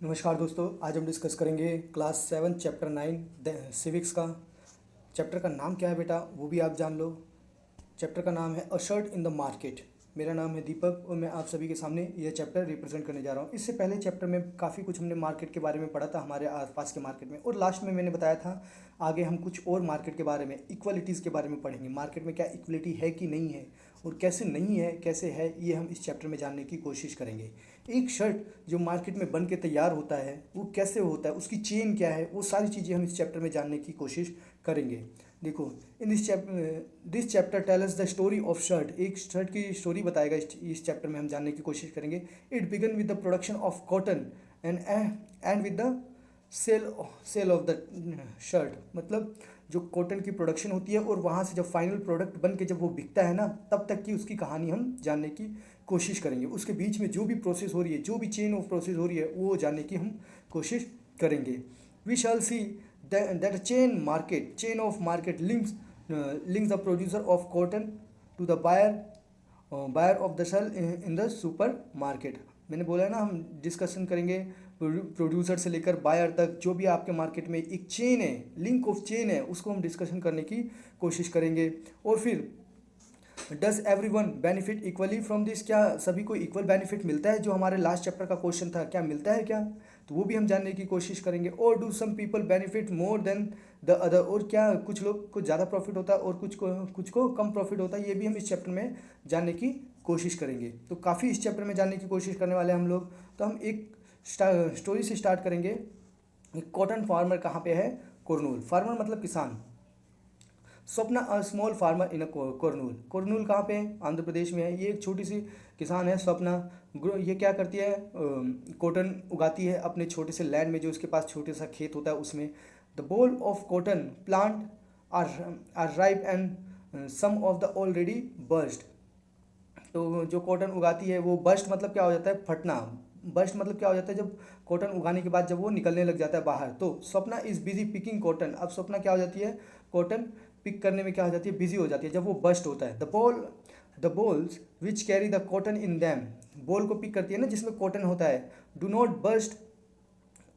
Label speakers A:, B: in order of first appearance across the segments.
A: नमस्कार दोस्तों, आज हम डिस्कस करेंगे क्लास 7 चैप्टर 9 सिविक्स का। चैप्टर का नाम क्या है बेटा, वो भी आप जान लो। चैप्टर का नाम है अ शर्ट इन द मार्केट। मेरा नाम है दीपक और मैं आप सभी के सामने यह चैप्टर रिप्रेजेंट करने जा रहा हूँ। इससे पहले चैप्टर में काफ़ी कुछ हमने मार्केट के बारे में पढ़ा था, हमारे आसपास के मार्केट में, और लास्ट में मैंने बताया था आगे हम कुछ और मार्केट के बारे में, इक्वलिटीज़ के बारे में पढ़ेंगे। मार्केट में क्या इक्वलिटी है कि नहीं है, और कैसे नहीं है कैसे है, ये हम इस चैप्टर में जानने की कोशिश करेंगे। एक शर्ट जो मार्केट में बन के तैयार होता है वो कैसे होता है, उसकी चेन क्या है, वो सारी चीज़ें हम इस चैप्टर में जानने की कोशिश करेंगे। देखो, in this chapter tell us the story of shirt. एक शर्ट की स्टोरी बताएगा इस चैप्टर में हम जानने की कोशिश करेंगे। It began with the production of cotton and with the sale of the shirt. मतलब जो कॉटन की प्रोडक्शन होती है और वहाँ से जब फाइनल प्रोडक्ट बन के जब वो बिकता है ना, तब तक की उसकी कहानी हम जानने की कोशिश करेंगे। उसके बीच में जो भी प्रोसेस हो रही है, जो भी चेन ऑफ प्रोसेस हो रही है, वो जानने की हम कोशिश करेंगे। We shall see that chain of market links the producer of cotton to the buyer of the shell in the supermarket। मैंने बोला है ना, हम डिस्कशन करेंगे प्रोड्यूसर से लेकर बायर तक, जो भी आपके मार्केट में एक चेन है, लिंक ऑफ चेन है, उसको हम डिस्कशन करने की कोशिश करेंगे। और फिर does every one benefit equally from this, क्या सभी को इक्वल बेनिफिट मिलता है, जो हमारे लास्ट चैप्टर का क्वेश्चन था, क्या मिलता है क्या, तो वो भी हम जानने की कोशिश करेंगे। और do some people benefit more than the other, और क्या कुछ लोग को ज़्यादा प्रॉफिट होता है और कुछ को कम प्रॉफिट होता है, ये भी हम इस चैप्टर में जानने की कोशिश करेंगे। तो काफ़ी इस चैप्टर में जानने की कोशिश करने वाले हैं हम लोग। तो हम एक स्टोरी से स्टार्ट करेंगे। कॉटन फार्मर कहाँ पे है? कुरनूल। फार्मर मतलब किसान। Swapna a small farmer in Kurnool. Kurnool कहाँ पे है? आंध्र प्रदेश में है। ये एक छोटी सी किसान है स्वप्ना। ये क्या करती है? कॉटन उगाती है अपने छोटे से लैंड में, जो उसके पास छोटे सा खेत होता है उसमें। The boll of cotton plant are ripe and some of the already burst. तो जो कॉटन उगाती है वो बस्ट मतलब क्या हो जाता है? फटना। बस्ट मतलब क्या हो जाता है? जब कॉटन उगाने के बाद जब वो निकलने लग जाता है बाहर। तो Swapna is busy picking cotton. अब स्वप्ना क्या हो जाती है? कॉटन पिक करने में क्या हो जाती है? बिजी हो जाती है जब वो बस्ट होता है। The bolls which carry the cotton in them, boll को पिक करती है ना जिसमें कॉटन होता है, do not burst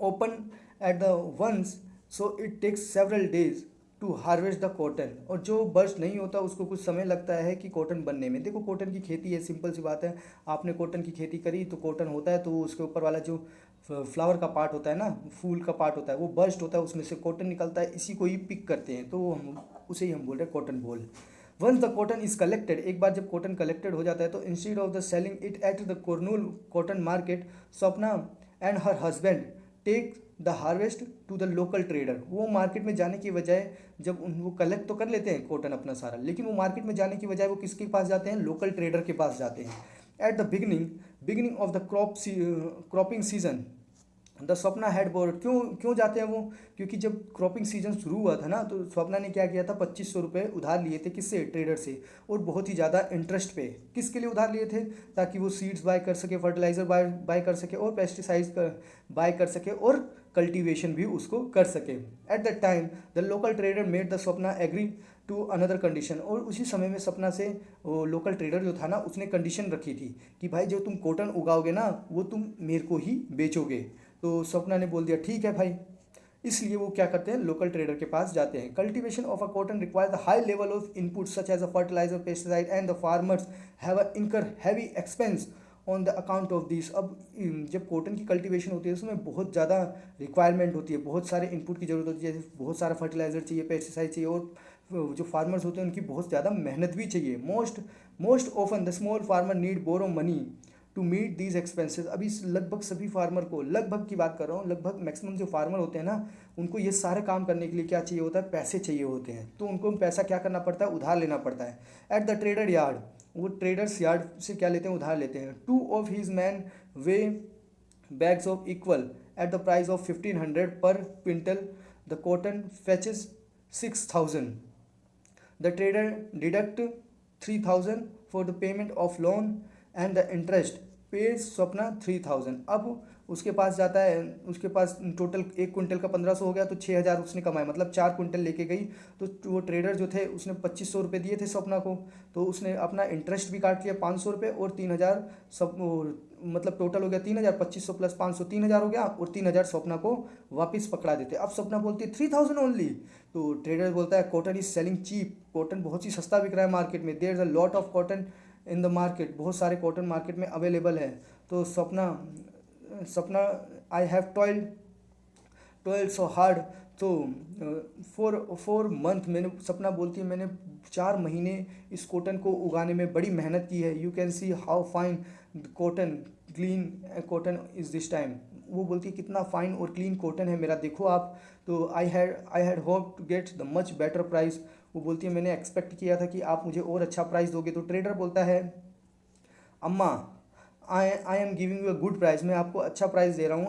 A: open at the once, so it takes several days to harvest the cotton. और जो बर्स्ट नहीं होता उसको कुछ समय लगता है कि कॉटन बनने में। देखो, कॉटन की खेती है, सिंपल सी बात है। आपने कॉटन की खेती करी तो कॉटन होता है, तो उसके ऊपर वाला जो फ्लावर का पार्ट होता है ना, फूल का पार्ट होता है, वो बर्स्ट होता है, उसमें से कॉटन निकलता है, इसी को ही पिक करते हैं, तो हम उसे ही हम बोल रहे हैं cotton boll. Once the cotton is collected, एक बार जब कॉटन कलेक्टेड हो जाता है, तो instead of the selling it at the Kurnool cotton market, Swapna and her husband take the harvest to the local trader. वो मार्केट में जाने की बजाय, जब वो कलेक्ट तो कर लेते हैं कॉटन अपना सारा, लेकिन वो मार्केट में जाने की बजाय वो किसके पास जाते हैं? लोकल ट्रेडर के पास जाते हैं। At the beginning of the cropping season the Swapna had board. क्यों क्यों जाते हैं वो? क्योंकि जब क्रॉपिंग सीजन शुरू हुआ था ना, तो स्वप्ना ने क्या किया था? 2500 रुपये उधार लिए थे। किससे? ट्रेडर से। और बहुत ही ज़्यादा इंटरेस्ट पे। किसके लिए उधार लिए थे? ताकि वो सीड्स बाय कर सके, फर्टिलाइजर बाय कर सके, और पेस्टिसाइड्स बाय कर सके, और कल्टीवेशन भी उसको कर सके। At the time the local trader made the Swapna agree to another condition. और उसी समय में सपना से वो लोकल ट्रेडर जो था ना, उसने कंडीशन रखी थी कि भाई जो तुम कॉटन उगाओगे ना, वो तुम मेरे को ही बेचोगे। तो स्वप्ना ने बोल दिया ठीक है भाई। इसलिए वो क्या करते हैं? लोकल ट्रेडर के पास जाते हैं। Cultivation of a cotton requires the high level of input such as a fertiliser, pesticide, and the farmers have a incur heavy expense on the account of this. अब जब कॉटन की cultivation होती है उसमें बहुत ज़्यादा रिक्वायरमेंट होती है, बहुत सारे इनपुट की जरूरत होती है, जैसे बहुत सारा फर्टिलाइजर चाहिए, पेस्टिसाइड चाहिए, और जो फार्मर्स होते हैं उनकी बहुत ज़्यादा मेहनत भी चाहिए। Most often the small farmer need borrow money to meet these expenses. अभी लगभग सभी फार्मर को, लगभग की बात कर रहा हूँ, लगभग मैक्सिमम जो फार्मर होते हैं ना, उनको ये सारे काम करने के लिए क्या चाहिए होता है? पैसे चाहिए होते हैं। तो उनको पैसा क्या करना पड़ता है? उधार लेना पड़ता है। एट द ट्रेडर यार्ड, वो ट्रेडर्स यार्ड से क्या लेते हैं? उधार लेते हैं। Two of his man way bags of equal at the price of 1500 per quintal, the cotton fetches 6000। The trader deduct 3000 for the payment of loan and the interest pays Swapna 3000। अब उसके पास जाता है, उसके पास टोटल एक क्विंटल का 1500 हो गया, तो 6000 उसने कमाए, मतलब 4 क्विंटल लेके गई। तो वो ट्रेडर जो थे उसने 2500 रुपये दिए थे स्वप्ना को, तो उसने अपना इंटरेस्ट भी काट लिया 500 रुपये, और 3000 सब मतलब टोटल हो गया 3,000, 2,500 प्लस 500 3,000 हो गया, और 3,000 स्वप्ना को वापस पकड़ा देते। अब स्वप्ना बोलती है 3,000 ओनली, तो ट्रेडर बोलता है cotton is selling cheap, cotton बहुत ही सस्ता बिक रहा है मार्केट में, there is a lot of cotton in the market, बहुत सारे कॉटन मार्केट में अवेलेबल है। तो स्वप्ना सपना I have toiled so hard, तो फोर मंथ मैंने, सपना बोलती है मैंने 4 महीने इस कॉटन को उगाने में बड़ी मेहनत की है। You can see how fine cotton clean cotton is this time, वो बोलती है कितना फाइन और क्लीन कॉटन है मेरा, देखो आप। तो I had hope to get the much better price, वो बोलती है मैंने एक्सपेक्ट किया था कि आप मुझे और अच्छा प्राइस दोगे। तो ट्रेडर बोलता है अम्मा I am giving you a good price, मैं आपको अच्छा प्राइस दे रहा हूँ,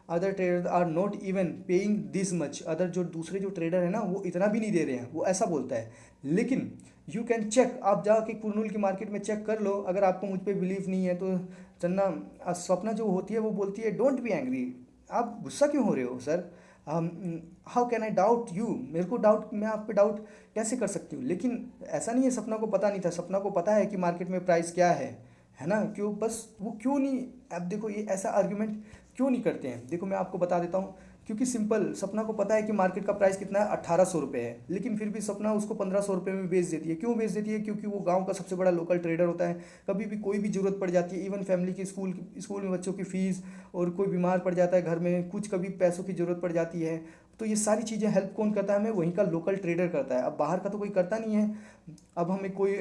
A: other trader are not even paying this much, other जो दूसरे जो ट्रेडर है ना वो इतना भी नहीं दे रहे हैं, वो ऐसा बोलता है। लेकिन यू कैन चेक, आप जाके कुरनूल की मार्केट में चेक कर लो, अगर आपको मुझ पर बिलीव नहीं है तो। चन्ना स्वप्ना जो होती है वो बोलती है डोंट बी एंग्री, आप गुस्सा क्यों हो रहे हो sir, how can I doubt you, मेरे को डाउट, मैं आप पे डाउट कैसे कर सकती हूँ। लेकिन ऐसा नहीं है, सपना को पता नहीं था, सपना को पता है कि मार्केट में प्राइस क्या है ना, क्यों बस वो क्यों नहीं, अब देखो ये ऐसा आर्ग्यूमेंट क्यों नहीं करते हैं, देखो मैं आपको बता देता हूँ। क्योंकि सिंपल, सपना को पता है कि मार्केट का प्राइस कितना है, 1,800 रुपये है, लेकिन फिर भी सपना उसको 1,500 रुपये में बेच देती है। क्यों बेच देती है, क्योंकि वो गांव का सबसे बड़ा लोकल ट्रेडर होता है, कभी भी कोई भी ज़रूरत पड़ जाती है, इवन फैमिली की स्कूल में बच्चों की फ़ीस, और कोई बीमार पड़ जाता है घर में, कुछ कभी पैसों की ज़रूरत पड़ जाती है, तो ये सारी चीज़ें हेल्प कौन करता है हमें, वहीं का लोकल ट्रेडर करता है। अब बाहर का तो कोई करता नहीं है। अब हमें कोई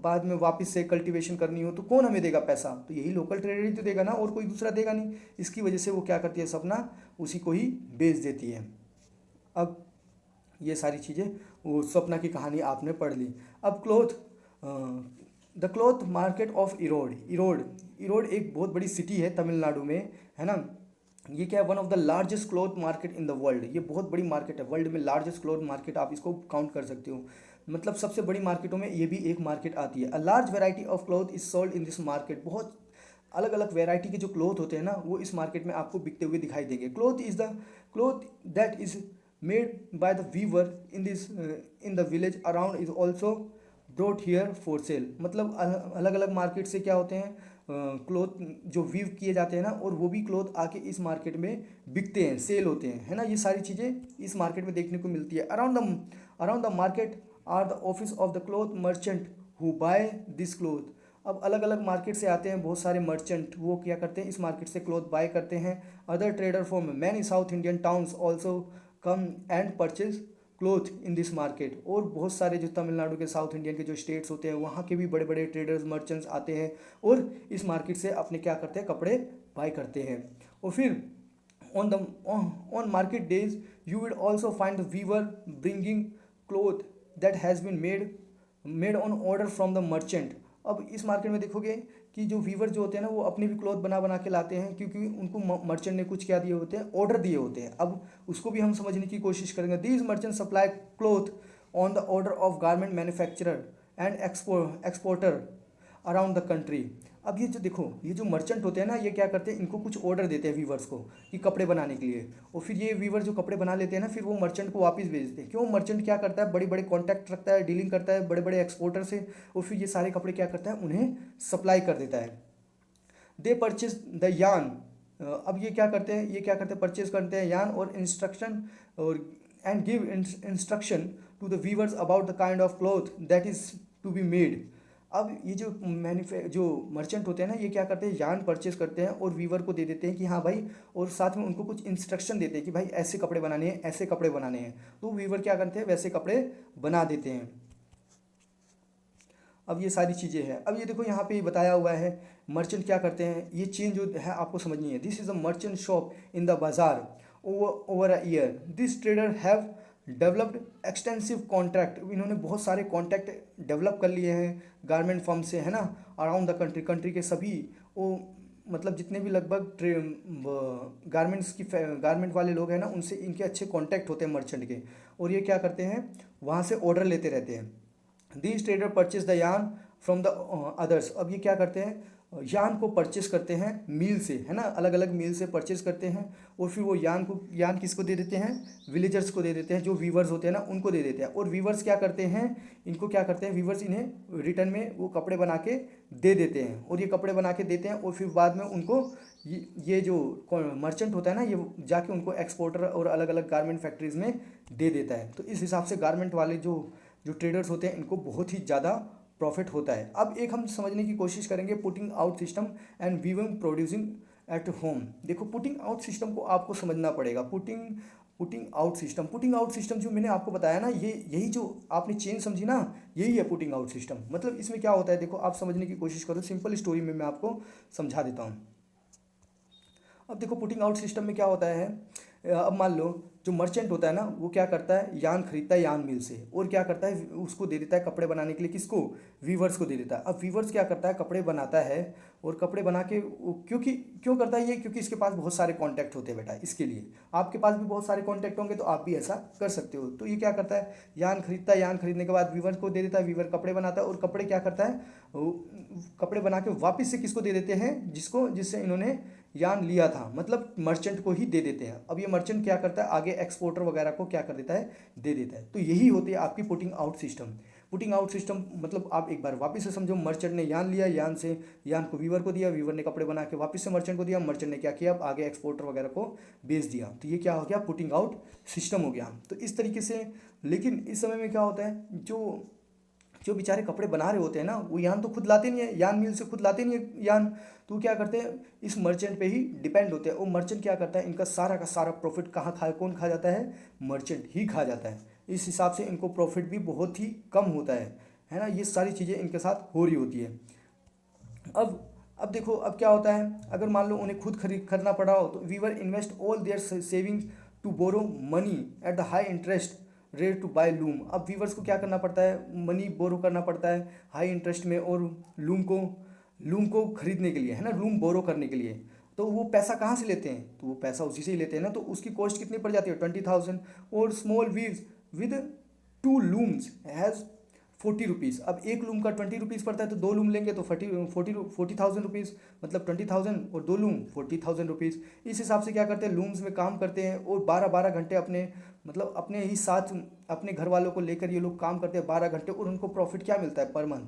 A: बाद में वापस से कल्टीवेशन करनी हो तो कौन हमें देगा पैसा, तो यही लोकल ट्रेडर ही तो देगा ना, और कोई दूसरा देगा नहीं। इसकी वजह से वो क्या करती है, सपना उसी को ही बेच देती है। अब ये सारी चीज़ें, वो स्वप्ना की कहानी आपने पढ़ ली। अब the cloth market of Erode एक बहुत बड़ी सिटी है तमिलनाडु में, है ना। ये क्या है, one of the largest cloth market in the world, ये बहुत बड़ी मार्केट है, वर्ल्ड में लार्जेस्ट क्लॉथ मार्केट आप इसको काउंट कर सकते हो, मतलब सबसे बड़ी मार्केटों में ये भी एक मार्केट आती है। A large variety of cloth is sold in this market, बहुत अलग अलग वेराइटी के जो क्लॉथ होते हैं ना वो इस मार्केट में आपको बिकते हुए दिखाई देंगे। Cloth that is made by the weaver in the village around is also brought here for sale, मतलब अलग अलग मार्केट से क्या होते हैं, क्लोथ जो वीव किए जाते हैं ना, और वो भी क्लोथ आके इस मार्केट में बिकते हैं, सेल होते हैं, है ना। ये सारी चीज़ें इस मार्केट में देखने को मिलती है। Around the market are the office of the cloth merchant who buy this cloth, अब अलग अलग मार्केट से आते हैं बहुत सारे मर्चेंट, वो क्या करते हैं, इस मार्केट से क्लोथ बाय करते हैं। Other trader from many south Indian towns also come and purchase cloth in this market, और बहुत सारे जो तमिलनाडु के साउथ इंडियन के जो स्टेट्स होते हैं वहाँ के भी बड़े बड़े ट्रेडर्स मर्चेंट्स आते हैं और इस मार्केट से अपने क्या करते हैं, कपड़े बाय करते हैं। और फिर on market days you will also find the weaver bringing cloth that has been made on order from the merchant। अब इस मार्केट में देखोगे कि जो वीवर जो होते हैं ना वो अपने भी क्लॉथ बना बना के लाते हैं, क्योंकि उनको मर्चेंट ने कुछ क्या दिए होते हैं, ऑर्डर दिए होते हैं। अब उसको भी हम समझने की कोशिश करेंगे। These merchant supply cloth on the order of garment manufacturer and exporter around the country. अब ये जो देखो, ये जो मर्चेंट होते हैं ना, ये क्या करते हैं, इनको कुछ ऑर्डर देते हैं वीवर्स को कि कपड़े बनाने के लिए, और फिर ये वीवर जो कपड़े बना लेते हैं ना, फिर वो मर्चेंट को वापस भेजते हैं। क्यों, मर्चेंट क्या करता है, बड़े बड़े कॉन्टैक्ट रखता है, डीलिंग करता है बड़े बड़े एक्सपोर्टर से, और फिर ये सारे कपड़े क्या करता है, उन्हें सप्लाई कर देता है। दे परचेज द यान, अब ये क्या करते हैं, परचेज करते हैं यान और इंस्ट्रक्शन और and give instruction to the weavers about the kind of cloth that is to be made. अब ये जो मर्चेंट होते हैं ना, ये क्या करते हैं, यान परचेज करते हैं और वीवर को दे देते हैं कि हाँ भाई, और साथ में उनको कुछ इंस्ट्रक्शन देते हैं कि भाई ऐसे कपड़े बनाने हैं, ऐसे कपड़े बनाने हैं, तो वीवर क्या करते हैं, वैसे कपड़े बना देते हैं। अब ये सारी चीज़ें हैं। अब ये देखो यहाँ पे बताया हुआ है मर्चेंट क्या करते हैं, ये चेंज जो है आपको समझनी है। This is a merchant shop in the bazaar over a year. This trader have developed extensive contract, इन्होंने बहुत सारे कॉन्टैक्ट डेवलप कर लिए हैं गारमेंट फर्म से, है ना, अराउंड द कंट्री के सभी, वो मतलब जितने भी लगभग गारमेंट वाले लोग हैं ना, उनसे इनके अच्छे कॉन्टैक्ट होते हैं मर्चेंट के, और ये क्या करते हैं, वहाँ से ऑर्डर लेते रहते हैं। These trader purchase the yarn from the others. अब ये क्या करते हैं, यान को परचेस करते हैं मील से, है ना, अलग अलग मील से परचेस करते हैं और फिर वो यान किसको दे देते हैं, विलेजर्स को दे देते हैं, जो वीवर्स होते हैं ना उनको दे देते हैं। और वीवर्स क्या करते हैं, इनको क्या करते हैं, वीवर्स इन्हें रिटर्न में वो कपड़े बना के दे देते हैं और ये कपड़े बना के देते हैं और फिर बाद में उनको ये जो मर्चेंट होता है ना, ये जाके उनको एक्सपोर्टर और अलग अलग गारमेंट फैक्ट्रीज में दे देता है। तो इस हिसाब से गारमेंट वाले जो जो ट्रेडर्स होते हैं इनको बहुत ही ज़्यादा प्रॉफिट होता है। अब एक हम समझने की कोशिश करेंगे putting out system and weaving producing at home. देखो पुटिंग आउट सिस्टम को आपको समझना पड़ेगा। पुटिंग आउट सिस्टम जो मैंने आपको बताया ना, ये यही जो आपने चेंज समझी ना, यही है पुटिंग आउट सिस्टम। मतलब इसमें क्या होता है, देखो आप समझने की कोशिश करो, सिंपल स्टोरी में मैं आपको समझा देता हूँ। अब देखो पुटिंग आउट सिस्टम में क्या होता है, अब मान लो जो मर्चेंट होता है ना, वो क्या करता है, यान खरीदता है यान मिल से और क्या करता है, उसको दे देता है कपड़े बनाने के लिए, किसको, वीवर्स को दे देता है। अब वीवर्स क्या करता है, कपड़े बनाता है और कपड़े बना के क्यों करता है ये, क्योंकि इसके पास बहुत सारे कॉन्टैक्ट होते हैं बेटा। इसके लिए आपके पास भी बहुत सारे कॉन्टैक्ट होंगे तो आप भी ऐसा कर सकते हो। तो ये क्या करता है, यान खरीदता है, यान खरीदने के बाद वीवर को दे देता है, वीवर कपड़े बनाता है और कपड़े क्या करता है, कपड़े बना के वापस से किसको दे देते हैं, जिससे इन्होंने यान लिया था, मतलब मर्चेंट को ही दे देते हैं। अब ये मर्चेंट क्या करता है, आगे एक्सपोर्टर वगैरह को क्या कर देता है, दे देता है। तो यही होती है आपकी putting out system. Putting out system मतलब आप एक बार वापस से समझो, मर्चेंट ने यान लिया, यान को वीवर को दिया, वीवर ने कपड़े बना के वापस से मर्चेंट को दिया, मर्चेंट ने क्या किया, अब आगे एक्सपोर्टर वगैरह को बेच दिया। तो ये क्या हो गया, पुटिंग आउट सिस्टम हो गया। तो इस तरीके से, लेकिन इस समय में क्या होता है, जो जो बेचारे कपड़े बना रहे होते हैं ना, वो यान तो खुद लाते नहीं है, यान मिल से खुद लाते नहीं है यान। तो क्या करते हैं, इस मर्चेंट पे ही डिपेंड होते हैं। वो मर्चेंट क्या करता है, इनका सारा का सारा प्रॉफिट कौन खा जाता है, मर्चेंट ही खा जाता है। इस हिसाब से इनको प्रॉफिट भी बहुत ही कम होता है ना। ये सारी चीज़ें इनके साथ हो रही होती है। अब देखो, अब क्या होता है, अगर मान लो उन्हें खुद खरीदना पड़ा हो, तो weaver invest all their savings to borrow money at the high interest rate to buy loom. अब वीवर्स को क्या करना पड़ता है, मनी बोरो करना पड़ता है हाई इंटरेस्ट में, और लूम को खरीदने के लिए, है ना, लूम बोरो करने के लिए। तो वो पैसा कहाँ से लेते हैं, तो वो पैसा उसी से ही लेते हैं ना। तो उसकी कॉस्ट कितनी पड़ जाती है, 20,000। और small weaves with 2 looms has 40 rupees. अब एक लूम का 20 रुपीज़ पड़ता है, तो 2 लूम लेंगे तो 40,000 रुपीज़, मतलब 20,000 और 2 लूम 40,000 रुपीज़। इस हिसाब से क्या करते हैं, लूम्स में काम करते हैं और 12-12 घंटे अपने ही साथ अपने घर वालों को लेकर ये लोग काम करते हैं 12 घंटे, और उनको प्रॉफिट क्या मिलता है पर मंथ,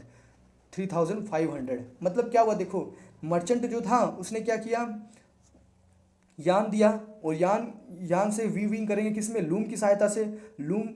A: 3,500। मतलब क्या हुआ, देखो मर्चेंट जो था उसने क्या किया, यान दिया और यान से वीविंग करेंगे किसमें, लूम की सहायता से। लूम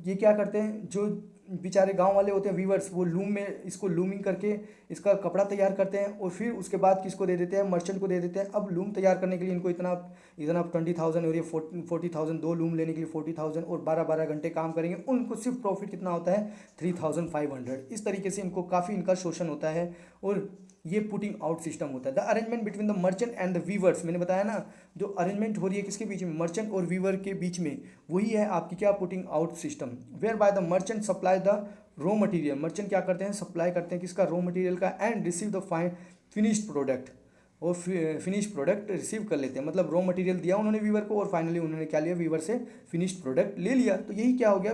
A: ये क्या करते हैं, जो बेचारे गांव वाले होते हैं वीवर्स, वो लूम में इसको लूमिंग करके इसका कपड़ा तैयार करते हैं और फिर उसके बाद किसको दे देते हैं, मर्चेंट को दे देते हैं। अब लूम तैयार करने के लिए इनको इतना इतना 20,000 और ये 40,000, 2 लूम लेने के लिए 40,000 और 12-12 घंटे काम करेंगे, उनको सिर्फ प्रॉफिट कितना होता है, 3,500। इस तरीके से इनको काफ़ी इनका शोषण होता है और ये पुटिंग आउट सिस्टम होता है। The arrangement between the merchant and the weavers, मैंने बताया ना, जो अरेंजमेंट हो रही है किसके बीच में, मर्चेंट और वीवर के बीच में, वही है आपकी क्या, putting out system. Where by the merchant supply the raw material, merchant क्या करते हैं, सप्लाई करते हैं किसका, रॉ मटेरियल का, and receive the finished product, और फिनिश प्रोडक्ट रिसीव कर लेते हैं। मतलब रॉ मटेरियल दिया उन्होंने वीवर को और फाइनली उन्होंने क्या लिया, वीवर से फिनिश्ड प्रोडक्ट ले लिया। तो यही क्या हो गया,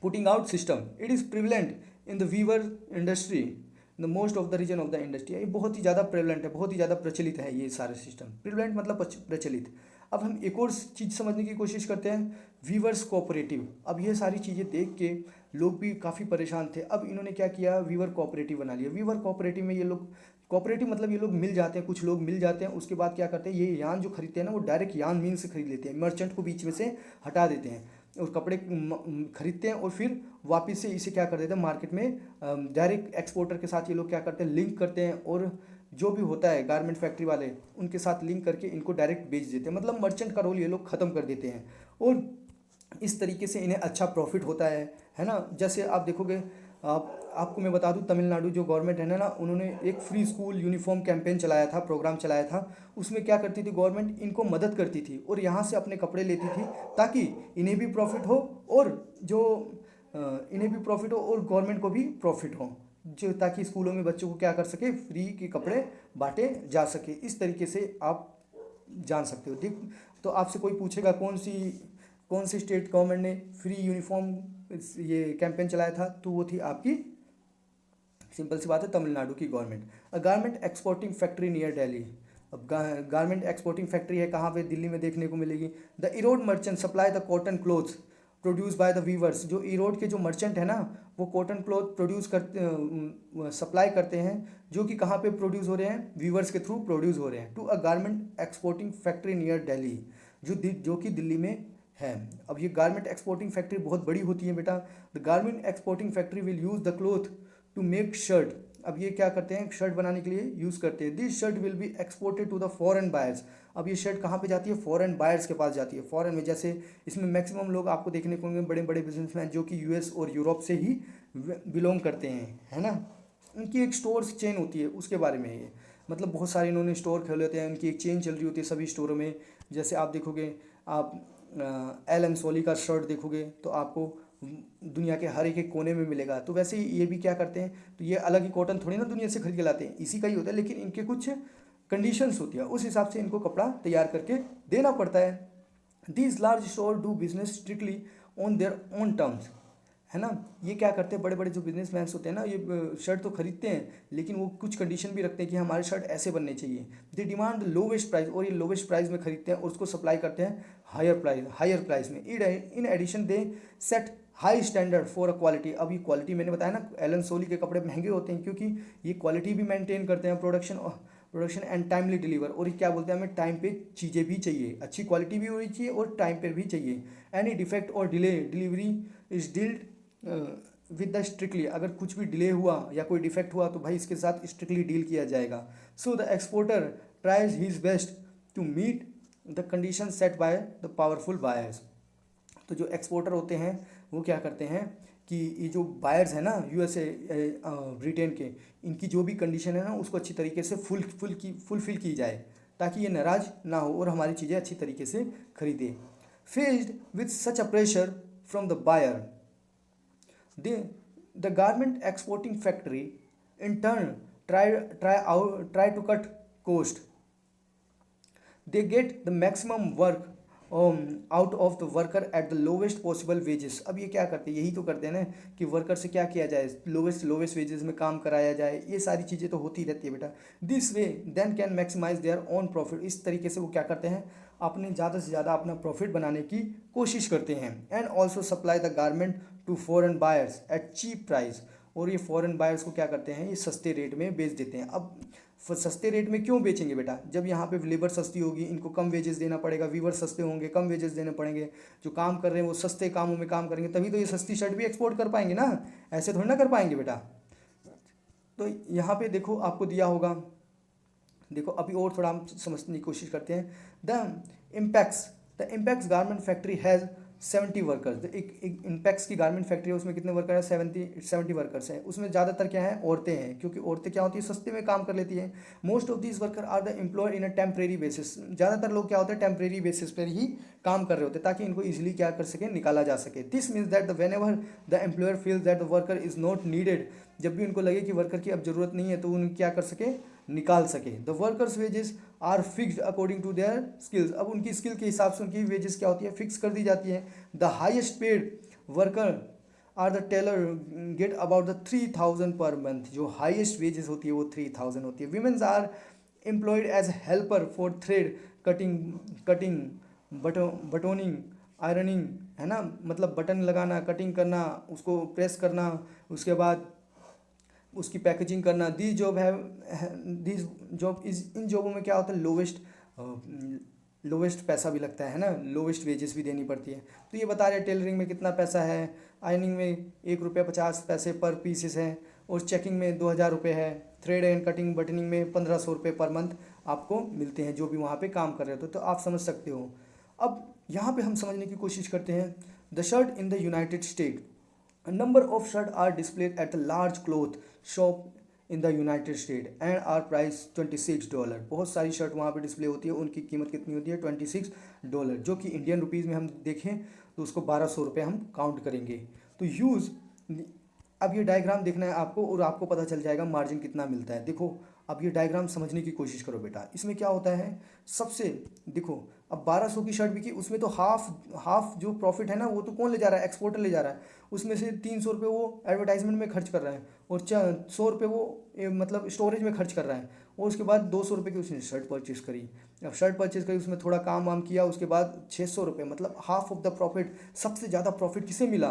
A: putting out system. It is prevalent in the weaver industry, the most of the region of the industry. ये बहुत ही ज़्यादा प्रेवलेंट है, बहुत ही ज़्यादा प्रचलित है ये सारे सिस्टम। प्रेवलेंट मतलब प्रचलित। अब हम एक और चीज़ समझने की कोशिश करते हैं, वीवर्स कोऑपरेटिव। अब ये सारी चीज़ें देख के लोग भी काफ़ी परेशान थे। अब इन्होंने क्या किया, वीवर कोऑपरेटिव बना लिया। वीवर कोऑपरेटिव में ये लोग, कोऑपरेटिव मतलब ये लोग मिल जाते हैं, कुछ लोग मिल जाते हैं। उसके बाद क्या करते हैं, ये यान जो खरीदते हैं ना, वो डायरेक्ट यान मील से खरीद लेते हैं, मर्चेंट को बीच में से हटा देते हैं और कपड़े खरीदते हैं और फिर वापस से इसे क्या कर देते हैं, मार्केट में डायरेक्ट एक्सपोर्टर के साथ ये लोग क्या करते हैं, लिंक करते हैं, और जो भी होता है गारमेंट फैक्ट्री वाले उनके साथ लिंक करके इनको डायरेक्ट बेच देते हैं। मतलब मर्चेंट का रोल ये लोग ख़त्म कर देते हैं और इस तरीके से इन्हें अच्छा प्रॉफिट होता है ना। जैसे आप देखोगे, आपको मैं बता दूं, तमिलनाडु जो गवर्नमेंट है ना, उन्होंने एक फ्री स्कूल यूनिफॉर्म कैंपेन चलाया था, प्रोग्राम चलाया था। उसमें क्या करती थी गवर्नमेंट, इनको मदद करती थी और यहाँ से अपने कपड़े लेती थी, ताकि इन्हें भी प्रॉफिट हो और इन्हें भी प्रॉफिट हो और गवर्नमेंट को भी प्रॉफिट हो, जो ताकि स्कूलों में बच्चों को क्या कर सके, फ्री के कपड़े बांटे जा सके। इस तरीके से आप जान सकते हो। ठीक, तो आपसे कोई पूछेगा कौन सी स्टेट गवर्नमेंट ने फ्री यूनिफॉर्म ये कैंपेन चलाया था, तो वो थी आपकी सिंपल सी बात है, तमिलनाडु की गवर्नमेंट। अ garment exporting factory near Delhi. अब गारमेंट एक्सपोर्टिंग फैक्ट्री है कहाँ पे? दिल्ली में देखने को मिलेगी। The Erode merchant supply the cotton cloths produce by the weavers. जो इरोड के जो मर्चेंट है ना, वो कॉटन क्लॉथ प्रोड्यूस करते, सप्लाई करते हैं, जो कि कहाँ पे प्रोड्यूस हो रहे हैं? वीवर्स के थ्रू प्रोड्यूस हो रहे हैं to a garment exporting factory near Delhi, जो कि दिल्ली में है। अब ये गारमेंट एक्सपोर्टिंग फैक्ट्री बहुत बड़ी होती है बेटा। The garment exporting factory will use the cloth to make shirt. अब ये क्या करते हैं? शर्ट बनाने के लिए यूज़ करते हैं। This shirt will be exported to the foreign buyers. अब ये शर्ट कहाँ पे जाती है? फॉरेन बायर्स के पास जाती है। फॉरेन में जैसे इसमें मैक्सिमम लोग आपको देखने को मिलेंगे बड़े बड़े बिजनेसमैन जो कि यूएस और यूरोप से ही बिलोंग करते हैं, है ना। उनकी एक स्टोर्स चेन होती है, उसके बारे में ये मतलब बहुत सारे इन्होंने स्टोर खोले होते हैं, उनकी एक चेन चल रही होती है सभी स्टोरों में। जैसे आप देखोगे, आप एल एन सोली का शर्ट देखोगे तो आपको दुनिया के हर एक कोने में मिलेगा। तो वैसे ही ये भी क्या करते हैं? तो ये अलग ही कॉटन थोड़ी ना दुनिया से खरीद के लाते हैं, इसी का ही होता है, लेकिन इनके कुछ कंडीशंस होती है, उस हिसाब से इनको कपड़ा तैयार करके देना पड़ता है। These large store do business strictly on their own terms, है ना। ये क्या करते हैं? बड़े बड़े जो बिजनेसमैन होते हैं ना, ये शर्ट तो खरीदते हैं, लेकिन वो कुछ कंडीशन भी रखते हैं कि हमारे शर्ट ऐसे बनने चाहिए। दे डिमांड लोवेस्ट प्राइस, और ये लोवेस्ट प्राइस में खरीदते हैं और उसको सप्लाई करते हैं हायर प्राइस में। In addition they set high standard for a quality. अब ये क्वालिटी मैंने बताया ना, एलन सोली के कपड़े महंगे होते हैं क्योंकि ये क्वालिटी भी मेंटेन करते हैं, प्रोडक्शन एंड टाइमली डिलीवर। और ये क्या बोलते हैं? हमें टाइम पे चीज़ें भी चाहिए, अच्छी क्वालिटी भी होनी चाहिए और टाइम पे भी चाहिए। एनी डिफेक्ट और delivery is dealt with the strictly. अगर कुछ भी डिले हुआ या कोई डिफेक्ट हुआ तो भाई इसके साथ स्ट्रिक्टली डील किया जाएगा। So the exporter tries his best to meet the condition set by the powerful buyers. तो जो एक्सपोर्टर होते हैं वो क्या करते हैं कि ये जो बायर्स हैं ना, यूएसए ब्रिटेन के, इनकी जो भी कंडीशन है ना उसको अच्छी तरीके से फुलफिल की जाए, ताकि ये नाराज़ ना हो और हमारी चीज़ें अच्छी तरीके से खरीदे। Faced with such a pressure from the buyer, the garment exporting factory in turn try to cut cost. They get the maximum work out of the worker at the lowest possible wages. अब ये क्या करते हैं? यही तो करते हैं ना कि वर्कर से क्या किया जाए, लोवेस्ट वेजेस में काम कराया जाए। ये सारी चीज़ें तो होती रहती है बेटा। This way then can maximise their own profit. इस तरीके से वो क्या करते हैं? अपने ज़्यादा से ज़्यादा अपना प्रॉफिट बनाने की कोशिश करते हैं। And also supply the garment to foreign buyers at cheap price. और ये फॉरेन बायर्स को क्या करते हैं? ये सस्ते रेट में बेच देते हैं। अब सस्ते रेट में क्यों बेचेंगे बेटा? जब यहाँ पे लेबर सस्ती होगी, इनको कम वेजेस देना पड़ेगा, वीवर सस्ते होंगे, कम वेजेस देने पड़ेंगे, जो काम कर रहे हैं वो सस्ते कामों में काम करेंगे, तभी तो ये सस्ती शर्ट भी एक्सपोर्ट कर पाएंगे ना, ऐसे थोड़ी ना कर पाएंगे बेटा। तो यहाँ पे देखो आपको दिया होगा, देखो अभी और थोड़ा हम समझने की कोशिश करते हैं। The Impex garment factory has 70 workers. एक इम्पैक्स की गारमेंट फैक्ट्री है, उसमें कितने वर्कर है? 70 वर्कर्स हैं। उसमें ज़्यादातर क्या है? औरतें हैं, क्योंकि औरतें क्या होती है? सस्ते में काम कर लेती हैं। Most of these worker are the employed in a temporary basis. ज़्यादातर लोग क्या होते हैं? टेम्परेरी बेसिस पर ही काम कर रहे होते हैं, ताकि इनको ईजिली क्या कर सके? निकाला जा सके। This means that when ever the employer feels that the worker is not needed, जब भी उनको लगे कि वर्कर की अब जरूरत नहीं है तो उन्हें क्या कर सके? निकाल सके। The workers wages are fixed according to their skills. अब उनकी स्किल के हिसाब से उनकी वेजेस क्या होती है? फिक्स कर दी जाती है। The highest paid worker are the tailor get about the 3000 per month. जो हाईएस्ट वेजेस होती है वो 3000 होती है। Womens are employed as helper for thread cutting buttoning ironing, है ना, मतलब बटन लगाना, कटिंग करना, उसको प्रेस करना, उसके बाद उसकी पैकेजिंग करना। दीज जॉब इज, इन जॉबों में क्या होता है? लोवेस्ट पैसा भी लगता है ना, लोवेस्ट वेजेस भी देनी पड़ती है। तो ये बता रहे हैं टेलरिंग में कितना पैसा है, आयरनिंग में 1 रुपये 50 पैसे पर पीसेस है, और चेकिंग में 2000 रुपये है, थ्रेड एंड कटिंग बटनिंग में 1500 रुपये पर मंथ आपको मिलते हैं, जो भी वहाँ पे काम कर रहे हो। तो आप समझ सकते हो। अब यहाँ पे हम समझने की कोशिश करते हैं। The shirt in the United state, a number of shirts are displayed at a large cloth shop in the United States and are priced $26। बहुत सारी शर्ट वहाँ पे डिस्प्ले होती है, उनकी कीमत कितनी होती है? $26, जो कि इंडियन रुपीज़ में हम देखें तो उसको 1200 रुपये हम काउंट करेंगे। तो यूज़, अब ये डायग्राम देखना है आपको और आपको पता चल जाएगा मार्जिन कितना मिलता है। देखो अब ये डायग्राम समझने की कोशिश करो बेटा। इसमें क्या होता है, सबसे देखो, अब 1200 की शर्ट बिकी, उसमें तो हाफ जो प्रॉफिट है ना वो तो कौन ले जा रहा है, एक्सपोर्टर ले जा रहा है। उसमें से 300 रुपये वो एडवर्टाइजमेंट में खर्च कर रहा है और 100 रुपये वो मतलब स्टोरेज में खर्च कर रहा है, और उसके बाद 200 रुपये की उसने शर्ट परचेज करी। अब शर्ट परचेज करी, उसमें थोड़ा काम वाम किया, उसके बाद 600 रुपये, मतलब हाफ ऑफ द प्रॉफिट। सबसे ज़्यादा प्रॉफिट किसे मिला,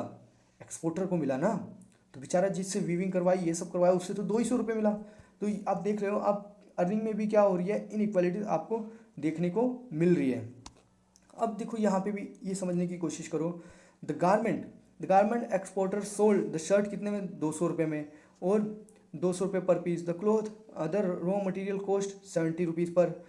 A: एक्सपोर्टर को मिला ना। तो बेचारा जिससे वीविंग करवाई, ये सब करवाया, उससे तो 200 रुपये मिला। तो आप देख रहे हो, आप अर्निंग में भी क्या हो रही है, इनइक्वालिटी आपको देखने को मिल रही है। अब देखो यहाँ पे भी ये समझने की कोशिश करो, the garment exporter sold the shirt कितने में, 200 रुपये में, और 200 रुपये per piece. The cloth other raw material cost 70 rupees per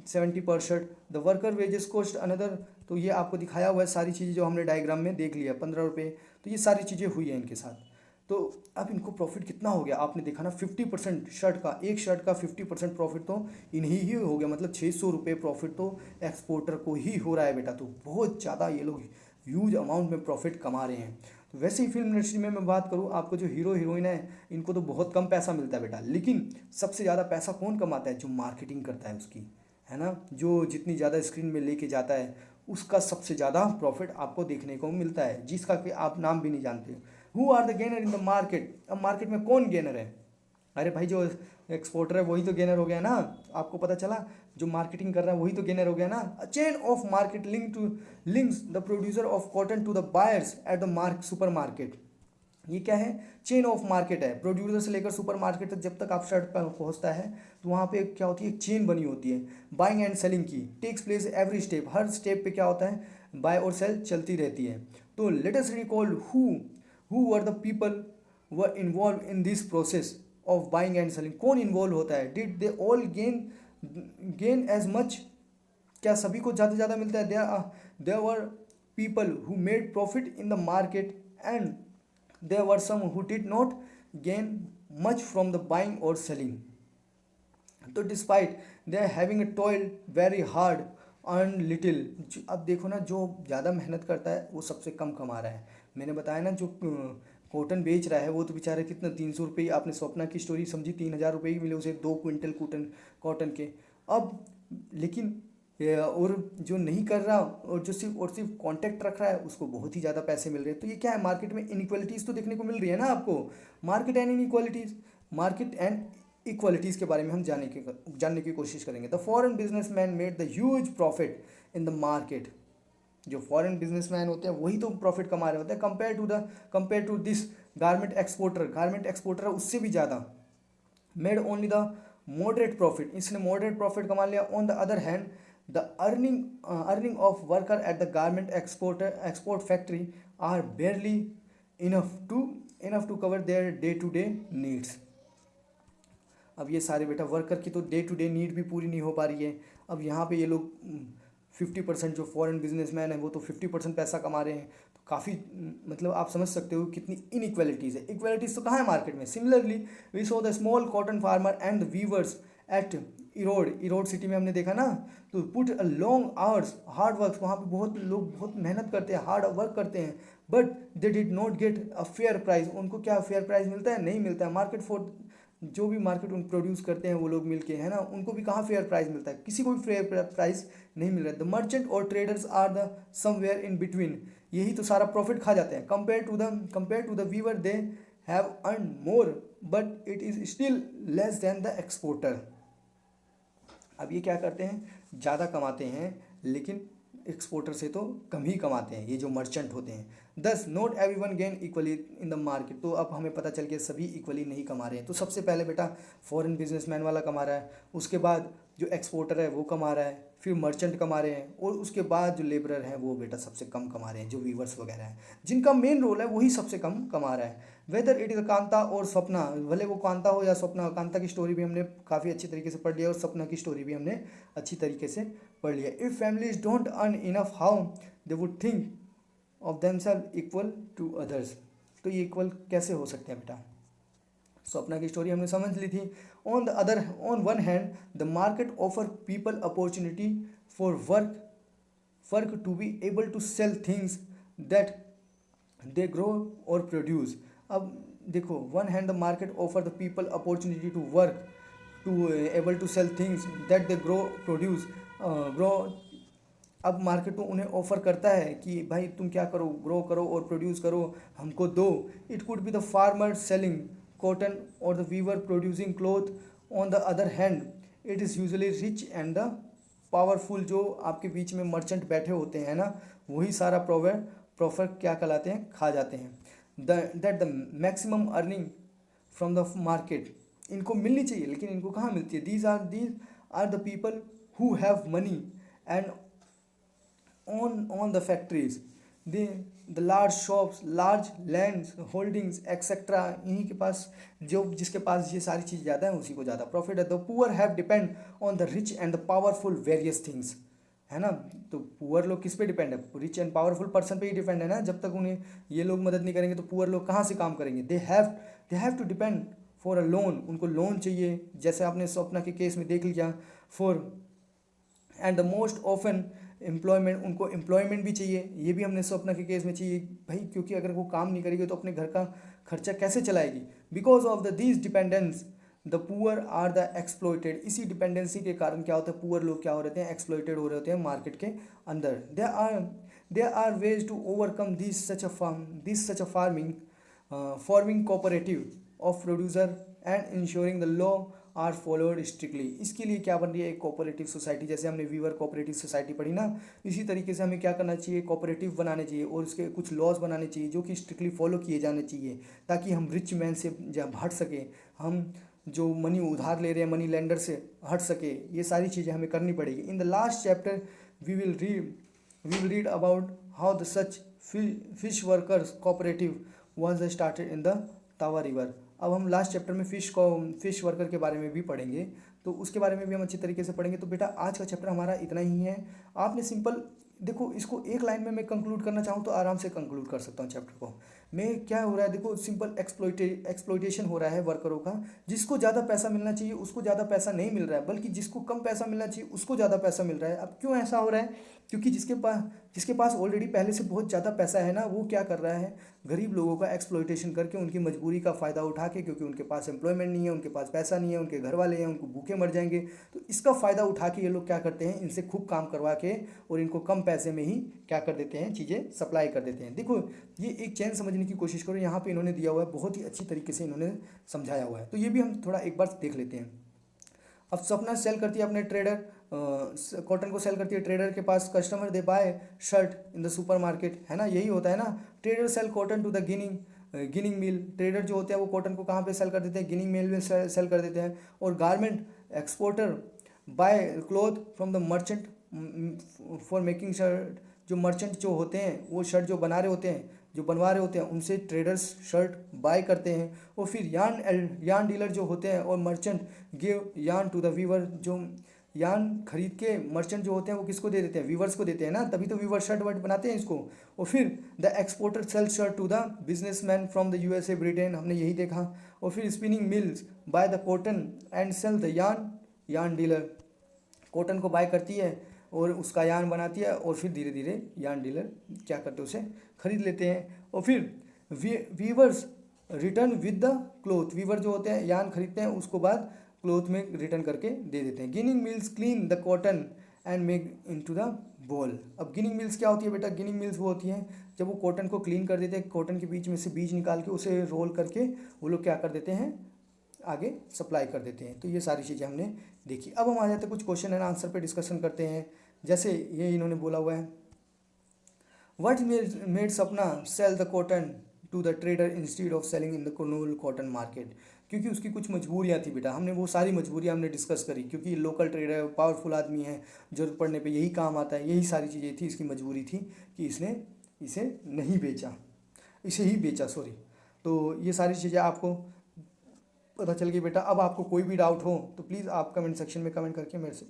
A: 70 per shirt. The worker wages cost another, तो ये आपको दिखाया हुआ है सारी चीज़ें जो हमने डायग्राम में देख लिया, 15 रुपये। तो ये सारी चीज़ें हुई हैं इनके साथ। तो अब इनको प्रॉफिट कितना हो गया, आपने देखा ना, 50% शर्ट का, एक शर्ट का 50% प्रॉफिट तो इन्हीं ही हो गया, मतलब 600 रुपये प्रॉफिट तो एक्सपोर्टर को ही हो रहा है बेटा। तो बहुत ज़्यादा ये लोग ह्यूज अमाउंट में प्रॉफिट कमा रहे हैं। तो वैसे ही फिल्म इंडस्ट्री में मैं बात करूँ, आपको जो हीरो हीरोइन है इनको तो बहुत कम पैसा मिलता है बेटा, लेकिन सबसे ज़्यादा पैसा कौन कमाता है, जो मार्केटिंग करता है उसकी, है ना, जो जितनी ज़्यादा स्क्रीन में लेके जाता है उसका सबसे ज़्यादा प्रॉफिट आपको देखने को मिलता है, जिसका कि आप नाम भी नहीं जानते। Who are the gainer in the market, अब मार्केट में कौन गेनर है, अरे भाई जो एक्सपोर्टर है वही तो गेनर हो गया ना। आपको पता चला, जो मार्केटिंग कर रहा है वही तो गेनर हो गया ना। Chain of market links the producer of cotton to the buyers at the supermarket. ये क्या है, चेन ऑफ मार्केट है, प्रोड्यूसर से लेकर सुपर मार्केट तक जब तक आप शर्ट पर पहुंचता है तो वहाँ पे क्या होती है, एक चेन बनी होती है। बाइंग एंड सेलिंग की टेक्स प्लेस एवरी स्टेप, हर स्टेप पे क्या होता है, बाय और सेल चलती रहती है। तो let us recall who were the people were involve in this process of buying and selling. कौन इन्वॉल्व होता है, did they all gain as much, क्या सभी को ज़्यादा ज़्यादा मिलता है। There were people who made profit in the market and there were some who did not gain much from the buying or selling. तो despite they are having a toil very hard earn little, अब देखो ना, जो ज़्यादा मेहनत करता है वो सबसे कम कमा रहा है। मैंने बताया ना, जो कॉटन बेच रहा है वो तो बेचारा कितना, 300 रुपये, आपने स्वप्ना की स्टोरी समझी, 3000 रुपये ही मिले उसे 2 क्विंटल कॉटन के। अब लेकिन और जो नहीं कर रहा और जो सिर्फ कांटेक्ट रख रहा है उसको बहुत ही ज़्यादा पैसे मिल रहे हैं। तो ये क्या है, मार्केट में इनइक्वालिटीज़ तो देखने को मिल रही है ना आपको। मार्केट एंड इक्वालिटीज़ के बारे में हम जानने की कोशिश करेंगे। The foreign businessman made the huge profit in the market. जो फॉरेन बिजनेसमैन होते हैं वही तो प्रॉफिट कमा रहे होते हैं, compare to this garment exporter है उससे भी ज़्यादा। Made only the moderate profit, इसने मॉडरेट प्रॉफिट कमा लिया। On the other hand the earning of worker at the garment export factory are barely enough to cover their day to day needs. अब ये सारे बेटा वर्कर की तो day to day need भी पूरी नहीं हो पा रही है। अब यहाँ पे ये लोग 50% जो फॉरेन बिजनेसमैन है वो तो 50% पैसा कमा रहे हैं। तो काफ़ी मतलब आप समझ सकते हो कितनी इनइक्वालिटीज़ है। इक्वालिटीज़ तो कहाँ है मार्केट में। Similarly we saw the small cotton farmer and the weavers at Erode city में हमने देखा ना, तो put a long hours hard work, वहाँ पे बहुत लोग बहुत मेहनत करते हैं, हार्ड वर्क करते हैं, but they did not get a fair price. उनको क्या फेयर प्राइस मिलता है, नहीं मिलता है। मार्केट फॉर जो भी मार्केट उन प्रोड्यूस करते हैं वो लोग मिलके, है ना, उनको भी कहाँ फेयर प्राइस मिलता है, किसी को भी फेयर प्राइस नहीं मिल रहा है। द मर्चेंट और traders are the somewhere in between, यही तो सारा प्रॉफिट खा जाते हैं। Compare to the weaver they have earn more but it is still less than the exporter. अब ये क्या करते हैं, ज़्यादा कमाते हैं लेकिन एक्सपोर्टर से तो कम ही कमाते हैं, ये जो मर्चेंट होते हैं। दस not everyone gain equally in the market. तो अब हमें पता चल गया सभी इक्वली नहीं कमा रहे हैं। तो सबसे पहले बेटा फॉरेन बिजनेसमैन वाला कमा रहा है, उसके बाद जो एक्सपोर्टर है वो कमा रहा है, फिर मर्चेंट कमा रहे हैं, और उसके बाद जो लेबरर हैं वो बेटा सबसे कम कमा रहे हैं, जो वीवर्स वगैरह हैं जिनका मेन रोल है वही सबसे कम कमा रहा है। वेदर इट इज़ कांता और स्वप्ना, भले वो कांता हो या स्वप्ना। कांता की स्टोरी भी हमने काफ़ी अच्छी तरीके से पढ़ लिया और स्वप्ना की स्टोरी भी हमने अच्छी तरीके से पढ़ लिया। If families don't earn enough how they would think of themselves equal to others. तो ये इक्वल कैसे हो सकते हैं बेटा, स्वप्ना की स्टोरी हमने समझ ली थी। On one hand the market offer people opportunity for work to be able to sell things that they grow और प्रोड्यूस। अब देखो, one hand the market offer the people opportunity to work to able to sell things that they grow. अब market तो उन्हें offer करता है कि भाई तुम क्या करो, ग्रो करो और प्रोड्यूस करो, हमको दो। It could be the farmer selling cotton और the weaver producing cloth. On the other hand it is usually rich and the powerful. जो आपके बीच में मर्चेंट बैठे होते हैं ना, वही सारा प्रॉफर क्या कहलाते हैं, खा जाते हैं। That the maximum earning from the market, इनको मिलनी चाहिए लेकिन इनको कहाँ मिलती है। These are the people who have money and on the factories, the large shops, large lands holdings etc, इन्हीं के पास, जो जिसके पास ये सारी चीज़ ज़्यादा है उसी को ज़्यादा प्रॉफिट है। The poor have depend on the rich and the powerful various things, है ना। तो पुअर लोग किस पे डिपेंड है, रिच एंड पावरफुल पर्सन पे ही डिपेंड है ना। जब तक उन्हें ये लोग मदद नहीं करेंगे तो पुअर लोग कहाँ से काम करेंगे। They have to depend for a loan, उनको लोन चाहिए, जैसे आपने स्वप्ना के केस में देख लिया। For and the most often employment, उनको एम्प्लॉयमेंट भी चाहिए, ये भी हमने स्वप्ना के केस में चाहिए भाई, क्योंकि अगर वो काम नहीं करेगी तो अपने घर का खर्चा कैसे चलाएगी। Because of the these dependence the poor are the exploited. इसी डिपेंडेंसी के कारण क्या होता है, पुअर लोग क्या हो रहे हैं, एक्सप्लॉयटेड हो रहे होते हैं मार्केट के अंदर। There are ways to overcome this such a farming forming cooperative of producer and ensuring the law are followed strictly. इसके लिए क्या बन रही है, एक कोऑपरेटिव सोसाइटी, जैसे हमने वीवर कोऑपरेटिव सोसाइटी पढ़ी ना, इसी तरीके से हमें क्या करना चाहिए, कोऑपरेटिव बनाने चाहिए और उसके कुछ लॉज बनाने चाहिए जो कि स्ट्रिक्टली फॉलो किए जाने चाहिए, ताकि हम रिच मैन से जब हट सके, हम जो मनी उधार ले रहे हैं मनी लेंडर से हट सके। ये सारी चीज़ें हमें करनी पड़ेगी। In the last chapter we will read about how the such fish workers cooperative was started in the Tawa river. अब हम लास्ट चैप्टर में फिश वर्कर के बारे में भी पढ़ेंगे, तो उसके बारे में भी हम अच्छी तरीके से पढ़ेंगे। तो बेटा आज का चैप्टर हमारा इतना ही है। आपने सिंपल देखो, इसको एक लाइन में मैं कंक्लूड करना चाहूँ तो आराम से कंक्लूड कर सकता हूँ चैप्टर को। मैं क्या हो रहा है, देखो सिंपल एक्सप्लॉयटेशन हो रहा है वर्करों का। जिसको ज़्यादा पैसा मिलना चाहिए उसको ज़्यादा पैसा नहीं मिल रहा है, बल्कि जिसको कम पैसा मिलना चाहिए उसको ज़्यादा पैसा मिल रहा है। अब क्यों ऐसा हो रहा है, क्योंकि जिसके पास ऑलरेडी पहले से बहुत ज़्यादा पैसा है ना, वो क्या कर रहा है, गरीब लोगों का एक्सप्लॉयटेशन करके उनकी मजबूरी का फ़ायदा उठा के, क्योंकि उनके पास एम्प्लॉयमेंट नहीं है, उनके पास पैसा नहीं है, उनके घर वाले हैं, उनको भूखे मर जाएंगे, तो इसका फ़ायदा उठा के ये लोग क्या करते हैं, इनसे खूब काम करवा के और इनको कम पैसे में ही क्या कर देते हैं, चीज़ें सप्लाई कर देते हैं। देखो ये एक चैन समझने की कोशिश करो, यहाँ पे इन्होंने दिया हुआ है, बहुत ही अच्छी तरीके से इन्होंने समझाया हुआ है। तो ये भी हम थोड़ा एक बार देख लेते हैं। अब स्वप्ना सेल करती है अपने ट्रेडर, कॉटन को सेल करती है ट्रेडर के पास। Customer they buy shirt in the supermarket, है ना, यही होता है ना। Trader sell cotton to the ginning mill, trader जो होते हैं वो कॉटन को कहाँ पे सेल कर देते हैं, गिनिंग मिल में सेल कर देते हैं। और garment exporter buy cloth from the merchant for making shirt, जो मर्चेंट जो होते हैं वो शर्ट जो बना रहे होते हैं, जो बनवा रहे होते हैं, उनसे ट्रेडर्स शर्ट बाय करते हैं। और फिर यार्न डीलर जो होते हैं और merchant give yarn to the weaver, जो यार्न खरीद के मर्चेंट जो होते हैं वो किसको दे देते हैं, वीवर्स को देते हैं ना, तभी तो वीवर शर्ट वर्ट बनाते हैं इसको। और फिर the exporter sell shirt to the businessman from the USA Britain, हमने यही देखा। और फिर spinning mills buy the cotton and sell the yarn dealer, cotton को बाय करती है और उसका यार्न बनाती है, और फिर धीरे धीरे यार्न डीलर क्या करते हैं, उसे खरीद लेते हैं। और फिर weavers return with the cloth, weaver जो होते हैं यार्न खरीदते हैं, उसको बाद क्लोथ में रिटर्न करके दे देते हैं। Ginning mills clean the cotton and make into the ball. अब गिनिंग मिल्स क्या होती है बेटा, गिनिंग मिल्स वो होती हैं जब वो कॉटन को क्लीन कर देते हैं, कॉटन के बीच में से बीज निकाल के उसे रोल करके वो लोग क्या कर देते हैं, आगे सप्लाई कर देते हैं। तो ये सारी चीज़ें हमने देखी। अब हम आ जाते हैं कुछ क्वेश्चन एंड आंसर पे डिस्कशन करते हैं। जैसे ये इन्होंने बोला हुआ है, what made Sapna sell the cotton to the trader instead of selling in the कोनोल कॉटन मार्केट। क्योंकि उसकी कुछ मजबूरियाँ थी बेटा, हमने वो सारी मजबूरियाँ हमने डिस्कस करी, क्योंकि लोकल ट्रेडर पावरफुल आदमी है, जरूरत पड़ने पे यही काम आता है, यही सारी चीज़ें थी। इसकी मजबूरी थी कि इसने इसे नहीं बेचा, इसे ही बेचा, सॉरी। तो ये सारी चीज़ें आपको पता चल गई बेटा। अब आपको कोई भी डाउट हो तो प्लीज़ आप कमेंट सेक्शन में कमेंट करके मेरे से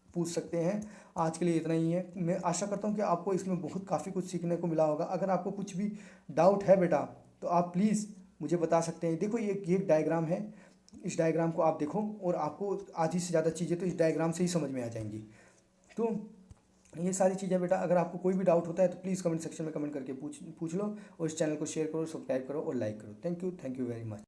A: पूछ सकते हैं। आज के लिए इतना ही है। मैं आशा करता हूँ कि आपको इसमें बहुत काफ़ी कुछ सीखने को मिला होगा। अगर आपको कुछ भी डाउट है बेटा तो आप प्लीज़ मुझे बता सकते हैं। देखो ये एक डायग्राम है, इस डायग्राम को आप देखो और आपको आधी से ज़्यादा चीज़ें तो इस डायग्राम से ही समझ में आ जाएंगी। तो ये सारी चीज़ें बेटा, अगर आपको कोई भी डाउट होता है तो प्लीज़ कमेंट सेक्शन में कमेंट करके पूछ लो, और इस चैनल को शेयर करो, सब्सक्राइब करो और लाइक करो। Thank you very much.